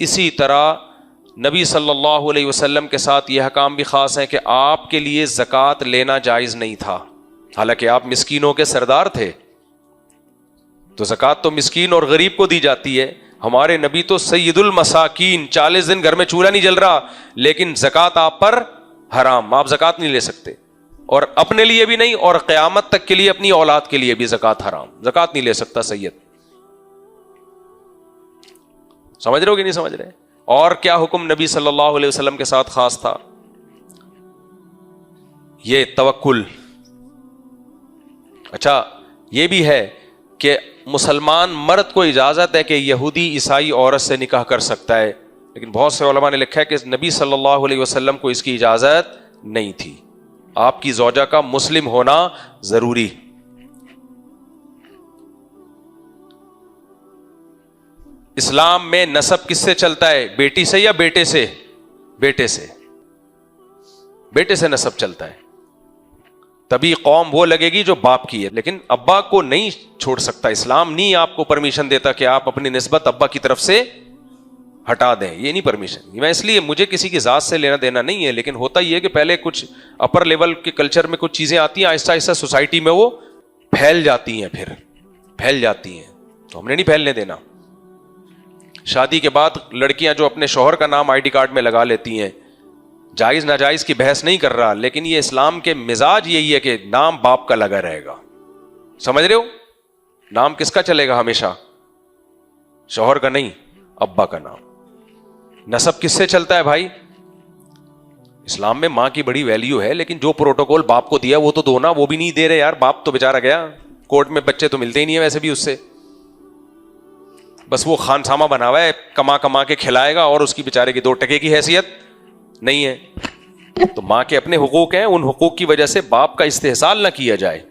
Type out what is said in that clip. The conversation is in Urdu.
اسی طرح نبی صلی اللہ علیہ وسلم کے ساتھ یہ احکام بھی خاص ہیں کہ آپ کے لیے زکوٰۃ لینا جائز نہیں تھا، حالانکہ آپ مسکینوں کے سردار تھے، تو زکوٰۃ تو مسکین اور غریب کو دی جاتی ہے. ہمارے نبی تو سید المساکین، 40 دن گھر میں چولہا نہیں جل رہا لیکن زکوٰۃ آپ پر حرام، آپ زکوٰۃ نہیں لے سکتے، اور اپنے لیے بھی نہیں، اور قیامت تک کے لیے اپنی اولاد کے لیے بھی زکوٰۃ حرام، زکوٰۃ نہیں لے سکتا سید. سمجھ رہے ہو کہ نہیں سمجھ رہے؟ اور کیا حکم نبی صلی اللہ علیہ وسلم کے ساتھ خاص تھا؟ یہ توکل. اچھا یہ بھی ہے کہ مسلمان مرد کو اجازت ہے کہ یہودی عیسائی عورت سے نکاح کر سکتا ہے، لیکن بہت سے علماء نے لکھا ہے کہ نبی صلی اللہ علیہ وسلم کو اس کی اجازت نہیں تھی. آپ کی زوجہ کا مسلم ہونا ضروری. اسلام میں نسب کس سے چلتا ہے؟ بیٹی سے یا بیٹے سے؟ بیٹے سے، بیٹے سے نسب چلتا ہے. تبھی قوم وہ لگے گی جو باپ کی ہے، لیکن ابا کو نہیں چھوڑ سکتا. اسلام نہیں آپ کو پرمیشن دیتا کہ آپ اپنی نسبت ابا کی طرف سے ہٹا دیں، یہ نہیں پرمیشن. میں اس لیے مجھے کسی کی ذات سے لینا دینا نہیں ہے، لیکن ہوتا یہ ہے کہ پہلے کچھ اپر لیول کے کلچر میں کچھ چیزیں آتی ہیں، آہستہ آہستہ سوسائٹی میں وہ پھیل جاتی ہیں، پھر پھیل جاتی ہیں، تو ہم نے نہیں پھیلنے دینا. شادی کے بعد لڑکیاں جو اپنے شوہر کا نام آئی ڈی کارڈ میں لگا لیتی ہیں، جائز ناجائز کی بحث نہیں کر رہا، لیکن یہ اسلام کے مزاج یہی ہے کہ نام باپ کا لگا رہے گا. سمجھ رہے ہو؟ نام کس کا چلے گا ہمیشہ؟ شوہر کا نہیں، ابا کا نام. نسب کس سے چلتا ہے بھائی؟ اسلام میں ماں کی بڑی ویلیو ہے، لیکن جو پروٹوکول باپ کو دیا وہ تو دو نا، وہ بھی نہیں دے رہے یار. باپ تو بیچارہ گیا کورٹ میں، بچے تو ملتے ہی نہیں ہے ویسے بھی اس سے، بس وہ خانسامہ بنا ہوا ہے، کما کما کے کھلائے گا اور اس کی بیچارے کی 2 ٹکے کی حیثیت نہیں ہے. تو ماں کے اپنے حقوق ہیں، ان حقوق کی وجہ سے باپ کا استحصال نہ کیا جائے.